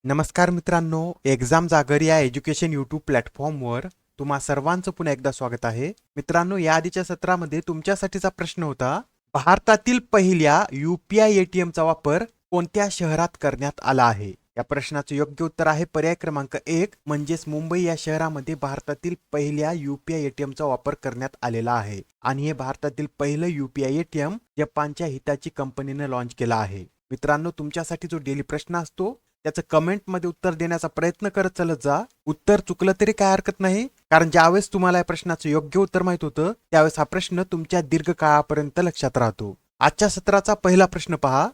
नमस्कार मित्रांनो, एक्झाम जागर या एज्युकेशन यूट्यूब प्लॅटफॉर्मवर तुम्हा सर्वांचं पुन्हा एकदा स्वागत आहे. मित्रांनो, या आधीच्या सत्रामध्ये तुमच्यासाठीचा प्रश्न होता, भारतातील पहिल्या यूपीआय एटीएमचा वापर कोणत्या शहरात करण्यात आला आहे? या प्रश्नाचं योग्य उत्तर आहे पर्याय क्रमांक 1 म्हणजेच मुंबई या शहरामध्ये भारतातील पहिल्या यूपीआय एटीएमचा वापर करण्यात आलेला आहे. आणि हे भारतातील पहिलं यूपीआय एटीएम जपानच्या हिताची कंपनीने लॉन्च केला आहे. मित्रांनो, तुमच्यासाठी जो डेली प्रश्न असतो त्याचं कमेंटमध्ये उत्तर देण्याचा प्रयत्न करत चालत जा. उत्तर चुकलं तरी काय हरकत नाही, कारण ज्यावेळेस तुम्हाला या प्रश्नाचं योग्य उत्तर माहित होतं त्यावेळेस हा प्रश्न तुमच्या दीर्घकाळापर्यंत लक्षात राहतो. आजच्या सत्राचा पहिला प्रश्न पहा.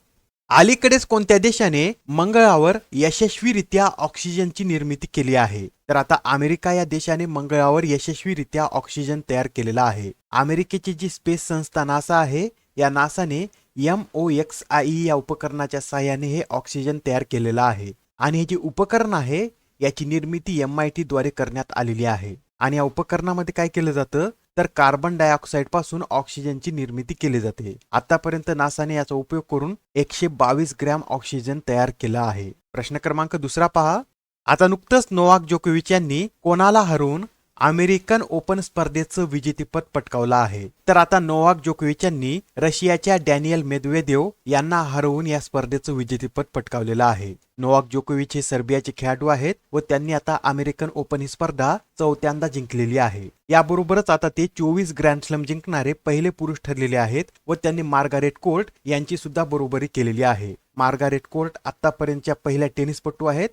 अलीकडेच कोणत्या देशाने मंगळावर यशस्वीरित्या ऑक्सिजनची निर्मिती केली आहे? तर आता अमेरिका या देशाने मंगळावर यशस्वीरित्या ऑक्सिजन तयार केलेला आहे. अमेरिकेची जी स्पेस संस्था नासा आहे, या नासाने MOXIE या उपकरणाच्या साहाय्याने हे ऑक्सिजन तयार केलेलं आहे. आणि हे जे उपकरण आहे याची निर्मिती MIT द्वारे करण्यात आलेली आहे. आणि या उपकरणामध्ये काय केलं जातं तर कार्बन डायऑक्साईड पासून ऑक्सिजनची निर्मिती केली जाते. आतापर्यंत नासाने याचा उपयोग करून 122 ग्रॅम ऑक्सिजन तयार केला आहे. प्रश्न क्रमांक दुसरा पहा. आता नुकतंच नोवाक जोकोविच यांनी कोणाला हरवून अमेरिकन ओपन स्पर्धेचं विजेतेपद पटकावलं आहे? तर आता नोवाक जोकोविच यांनी रशियाच्या डॅनियल मेदवेदेव यांना हरवून या स्पर्धेचं विजेतेपद पटकावलेलं आहे. नोवाक जोकोविच हे सर्बियाचे खेळाडू आहेत व त्यांनी आता अमेरिकन ओपन ही स्पर्धा चौथ्यांदा जिंकलेली आहे. याबरोबरच आता ते 24 ग्रँड स्लॅम जिंकणारे पहिले पुरुष ठरलेले आहेत व त्यांनी मार्गारेट कोर्ट यांची सुद्धा बरोबरी केलेली आहे. मार्गारेट कोर्ट आतापर्यंतच्या पहिल्या टेनिसपटू आहेत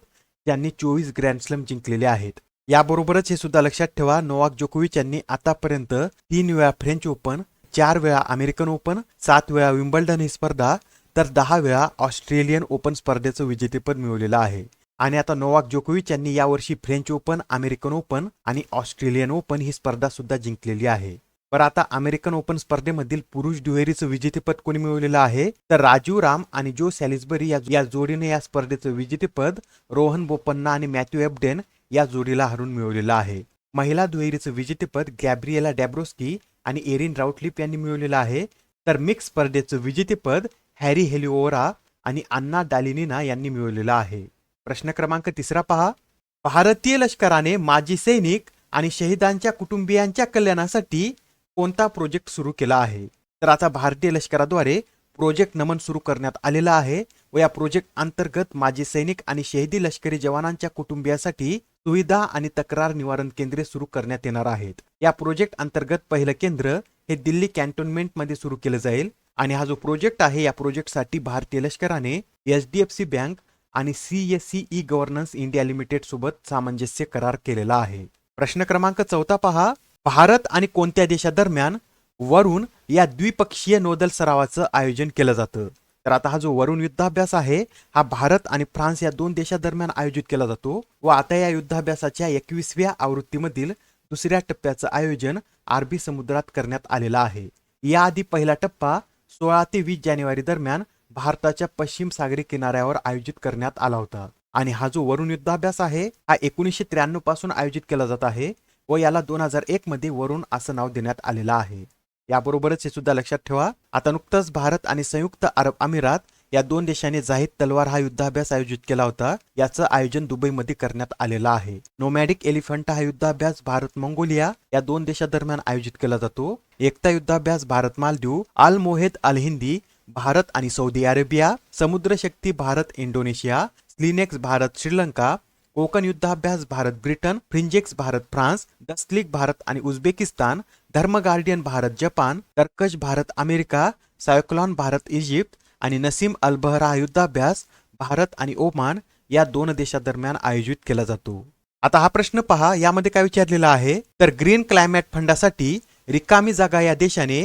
ज्यांनी 24 ग्रँड स्लॅम जिंकलेले आहेत. याबरोबरच हे सुद्धा लक्षात ठेवा, नोवाक जोकोविच यांनी आतापर्यंत 3 वेळा फ्रेंच ओपन, 4 वेळा अमेरिकन ओपन, 7 वेळा विम्बल्डन ही स्पर्धा तर 10 वेळा ऑस्ट्रेलियन ओपन स्पर्धेचं विजेतेपद मिळवलेलं आहे. आणि आता नोवाक जोकोविच यांनी यावर्षी फ्रेंच ओपन, अमेरिकन ओपन आणि ऑस्ट्रेलियन ओपन ही स्पर्धा सुद्धा जिंकलेली आहे. पण आता अमेरिकन ओपन स्पर्धेमधील पुरुष दुहेरीचं विजेतेपद कोणी मिळवलेलं आहे तर राजीव राम आणि जो सॅलिसबरी या जोडीने या स्पर्धेचं विजेतेपद रोहन बोपन्ना आणि मॅथ्यू एबडेन या जोडीला हरून मिळवलेलं आहे. महिला दुहेरीचं विजेतेपद गॅब्रिएला डॅब्रोस्की आणि एरिन राउटलिप यांनी मिळवलेलं आहे. तर मिक्स स्पर्धेचं विजेतेपद हॅरी हेलिओरा आणि अन्ना डालिनिना यांनी मिळवलेलं आहे. प्रश्न क्रमांक तिसरा पहा. भारतीय लष्कराने माजी सैनिक आणि शहीदांच्या कुटुंबियांच्या कल्याणासाठी कोणता प्रोजेक्ट सुरू केला आहे? तर आता भारतीय लष्कराद्वारे प्रोजेक्ट नमन सुरू करण्यात आलेला आहे व या प्रोजेक्ट अंतर्गत माजी सैनिक आणि शहीदी लष्करी जवानांच्या कुटुंबियासाठी सुविधा आणि तक्रार निवारण केंद्रे सुरू करण्यात येणार आहेत. या प्रोजेक्ट अंतर्गत पहिलं केंद्र हे दिल्ली कॅन्टोन्मेंट मध्ये सुरू केलं जाईल. आणि हा जो प्रोजेक्ट आहे या प्रोजेक्टसाठी भारतीय लष्कराने HDFC बँक आणि CSCE गव्हर्नन्स इंडिया लिमिटेड सोबत सामंजस्य करार केलेला आहे. प्रश्न क्रमांक 14 पहा. भारत आणि कोणत्या देशादरम्यान वरुण या द्विपक्षीय नौदल सरावाचं आयोजन केलं जातं? तर आता हा जो वरुण युद्धाभ्यास आहे हा भारत आणि फ्रान्स या दोन देशादरम्यान आयोजित केला जातो व आता या युद्धाभ्यासाच्या 21व्या आवृत्तीमधील दुसऱ्या टप्प्याचं आयोजन अरबी समुद्रात करण्यात आलेलं आहे. याआधी पहिला टप्पा 16 ते 20 जानेवारी दरम्यान भारताच्या पश्चिम सागरी किनाऱ्यावर आयोजित करण्यात आला होता. आणि हा जो वरुण युद्धाभ्यास आहे हा 1993 पासून आयोजित केला जात आहे व याला 2001 मध्ये वरुण असं नाव देण्यात आलेलं आहे. याबरोबरच हे सुद्धा लक्षात ठेवा, आता नुकतंच भारत आणि संयुक्त अरब अमिरात या दोन देशांनी जाहीद तलवार हा युद्धाभ्यास आयोजित केला होता. याचं आयोजन दुबईमध्ये करण्यात आलेलं आहे. नोमॅडिक एलिफंटा हा युद्धाभ्यास भारत मंगोलिया या दोन देशादरम्यान आयोजित केला जातो. एकता युद्धाभ्यास भारत मालदीव, अल मोहेद अल हिंदी भारत आणि Saudi Arabia, Samudra Shakti Bharat Indonesia, SLINEX Bharat Sri Lanka, Konkan युद्धाभ्यास Bharat Britain, FRINJEX Bharat France, Dustlik Bharat आणि Uzbekistan, Dharma Guardian Bharat Japan, Tarkash Bharat America, Cyclone Bharat Egypt आणि नसीम अल बहरा युद्धाभ्यास भारत आणि ओमान या दोन देशादरम्यान आयोजित केला जातो. आता हा प्रश्न पहा, यामध्ये काय विचारलेला आहे तर ग्रीन क्लायमेट फंडासाठी रिकामी जागा या देशाने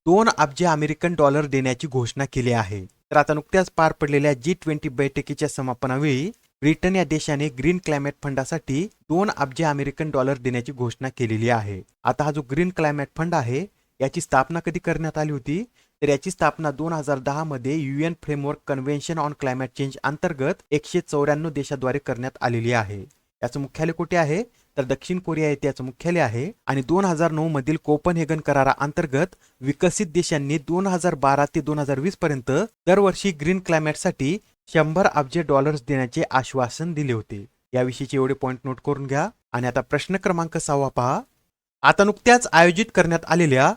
2 अब्ज अमेरिकन डॉलर देण्याची घोषणा केली आहे. तर आता नुकत्याच पार पडलेल्या G20 बैठकीच्या समापनावेळी ब्रिटन या देशाने ग्रीन क्लायमेट फंडासाठी 2 अब्ज अमेरिकन डॉलर देण्याची घोषणा केलेली आहे. आता हा जो ग्रीन क्लायमेट फंड आहे याची स्थापना कधी करण्यात आली होती तर याची स्थापना 2010 मध्ये UN framework convention on climate change अंतर्गत 194 देशाद्वारे करण्यात आलेली आहे. याचं मुख्यालय कुठे आहे तर दक्षिण कोरिया येथे याचं मुख्यालय आहे. आणि 2009 मधील कोपनहेगन करारा अंतर्गत विकसित देशांनी 2012 ते 2020 पर्यंत दरवर्षी ग्रीन क्लायमेटसाठी $100 अब्ज देण्याचे आश्वासन दिले होते. याविषयीचे एवढे पॉइंट नोट करून घ्या. आणि आता प्रश्न क्रमांक 6 पहा. आता नुकत्याच आयोजित करण्यात आलेल्या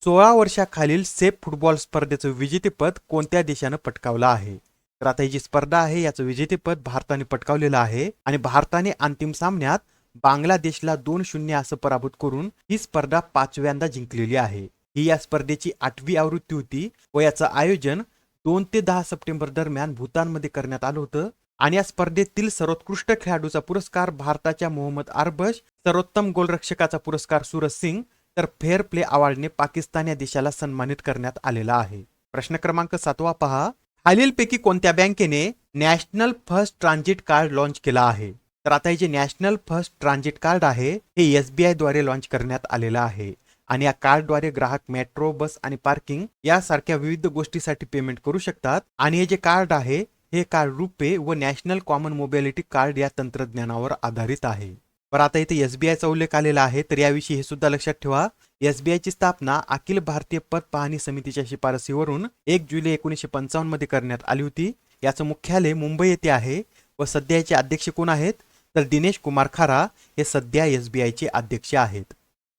16 वर्षाखालील सेफ फुटबॉल स्पर्धेचं विजेतेपद कोणत्या देशानं पटकावलं आहे? तर आता ही जी स्पर्धा आहे याचं विजेतेपद भारताने पटकावलेलं आहे आणि भारताने अंतिम सामन्यात बांगलादेशला 2-0 असं पराभूत करून ही स्पर्धा 5व्यांदा जिंकलेली आहे. ही या स्पर्धेची 8वी आवृत्ती होती व याचं आयोजन 2 ते 10 सप्टेंबर दरम्यान भूतानमध्ये करण्यात आलं होतं. आणि या स्पर्धेतील सर्वोत्कृष्ट खेळाडूचा पुरस्कार भारताच्या मोहम्मद आरबश, सर्वोत्तम गोलरक्षकाचा पुरस्कार सूरज सिंग, तर फेअर प्ले अवॉर्डने पाकिस्तान या देशाला सन्मानित करण्यात आलेला आहे. प्रश्न क्रमांक 7 पहा. खालीलपैकी कोणत्या बँकेने national first transit card launch केला आहे? तर आता हे जे नॅशनल फर्स्ट ट्रान्झिट कार्ड आहे हे SBI द्वारे लॉन्च करण्यात आलेलं आहे. आणि या कार्डद्वारे ग्राहक मेट्रो, बस आणि पार्किंग यासारख्या विविध गोष्टीसाठी पेमेंट करू शकतात. आणि हे जे कार्ड आहे हे कार्ड रुपे व नॅशनल कॉमन मोबिलिटी कार्ड या तंत्रज्ञानावर आधारित आहे. पर आता इथे SBIचा उल्लेख आलेला आहे तर याविषयी हे सुद्धा लक्षात ठेवा. SBIची स्थापना अखिल भारतीय पत पाहणी समितीच्या शिफारसीवरून 1 जुलै 1955 मध्ये करण्यात आली होती. याचं मुख्यालय मुंबई येथे आहे व सध्या याचे अध्यक्ष कोण आहेत? तर दिनेश कुमार खारा हे सध्या SBIचे अध्यक्ष आहेत.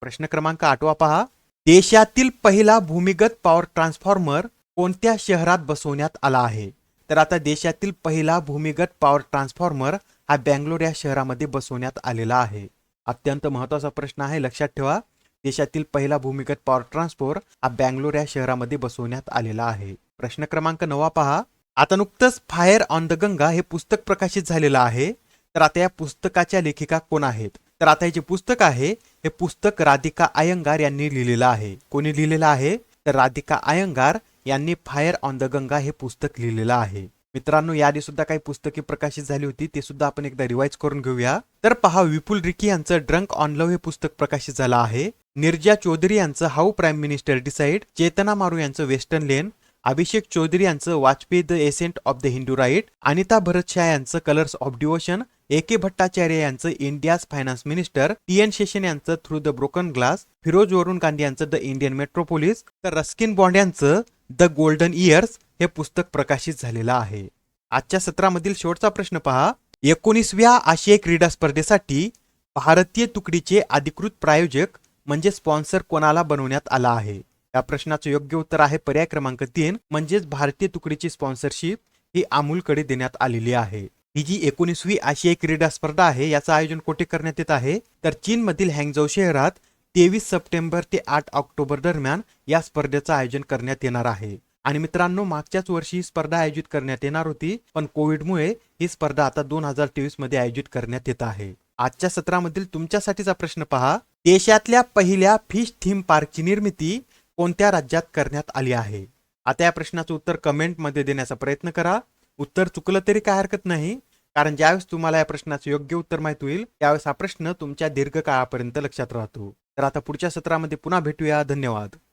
प्रश्न क्रमांक 8 पहा. देशातील पहिला भूमिगत पॉवर ट्रान्सफॉर्मर कोणत्या शहरात बसवण्यात आला आहे? तर आता देशातील पहिला भूमिगत पॉवर ट्रान्सफॉर्मर हा बँगलोर या शहरामध्ये बसवण्यात आलेला आहे. अत्यंत महत्त्वाचा प्रश्न आहे, लक्षात ठेवा. देशातील पहिला भूमिगत पॉवर ट्रान्सफॉर्मर हा बँगलोर या शहरामध्ये बसवण्यात आलेला आहे. प्रश्न क्रमांक 9 पहा. आता नुकतंच फायर ऑन द गंगा हे पुस्तक प्रकाशित झालेलं आहे. तर आता या पुस्तकाच्या लेखिका कोण आहेत? तर आता हे जे पुस्तक आहे हे पुस्तक राधिका अय्यंगार यांनी लिहिलेलं आहे. कोणी लिहिलेलं आहे? तर राधिका अय्यंगार यांनी फायर ऑन द गंगा हे पुस्तक लिहिलेलं आहे. मित्रांनो, याआधी सुद्धा काही पुस्तके प्रकाशित झाली होती, ते सुद्धा आपण एकदा रिवाइज करून घेऊया. तर पहा, विपुल रिकी यांचं ड्रंक ऑन लव्ह हे पुस्तक प्रकाशित झालं आहे. निर्जा चौधरी यांचं how prime minister decide, Chetna Maru यांचं वेस्टर्न लेन, अभिषेक चौधरी यांचं Vajpayee the ascent of the Hindu right, Anita Bharat Shah यांचं colours of devotion, AK Bhattacharya यांचं India's finance minister, TN Seshan यांचं through the broken glass, Feroze Varun Gandhi यांचं द इंडियन मेट्रोपोलिस, तर रस्किन बॉन्ड यांचं द गोल्डन इयर्स हे पुस्तक प्रकाशित झालेलं आहे. आजच्या सत्रामधील शेवटचा प्रश्न पहा. 19व्या आशियाई क्रीडा स्पर्धेसाठी भारतीय तुकडीचे अधिकृत प्रायोजक म्हणजे स्पॉन्सर कोणाला बनवण्यात आला आहे? या प्रश्नाचं योग्य उत्तर आहे पर्याय क्रमांक 3 म्हणजेच भारतीय तुकडीची स्पॉन्सरशिप ही अमूलकडे देण्यात आलेली आहे. ही जी 19वी आशियाई क्रीडा स्पर्धा आहे याचं आयोजन कुठे करण्यात येत आहे? तर चीनमधील हँगझोऊ शहरात 23 सप्टेंबर ते 8 ऑक्टोबर दरम्यान या स्पर्धेचं आयोजन करण्यात येणार आहे. आणि मित्रांनो, मागच्याच वर्षी ही स्पर्धा आयोजित करण्यात येणार होती, पण कोविडमुळे ही स्पर्धा आता 2023 मध्ये आयोजित करण्यात येत आहे. आजच्या सत्रामधील तुमच्यासाठीचा प्रश्न पहा. देशातल्या पहिल्या फिश थीम पार्कची निर्मिती कोणत्या राज्यात करण्यात आली आहे? आता या प्रश्नाचं उत्तर कमेंटमध्ये देण्याचा प्रयत्न करा. उत्तर चुकलं तरी काय हरकत नाही, कारण ज्यावेळेस तुम्हाला या प्रश्नाचं योग्य उत्तर माहित होईल त्यावेळेस हा प्रश्न तुमच्या दीर्घकाळापर्यंत लक्षात राहतो. तर आता पुढच्या सत्रामध्ये पुन्हा भेटूया. धन्यवाद.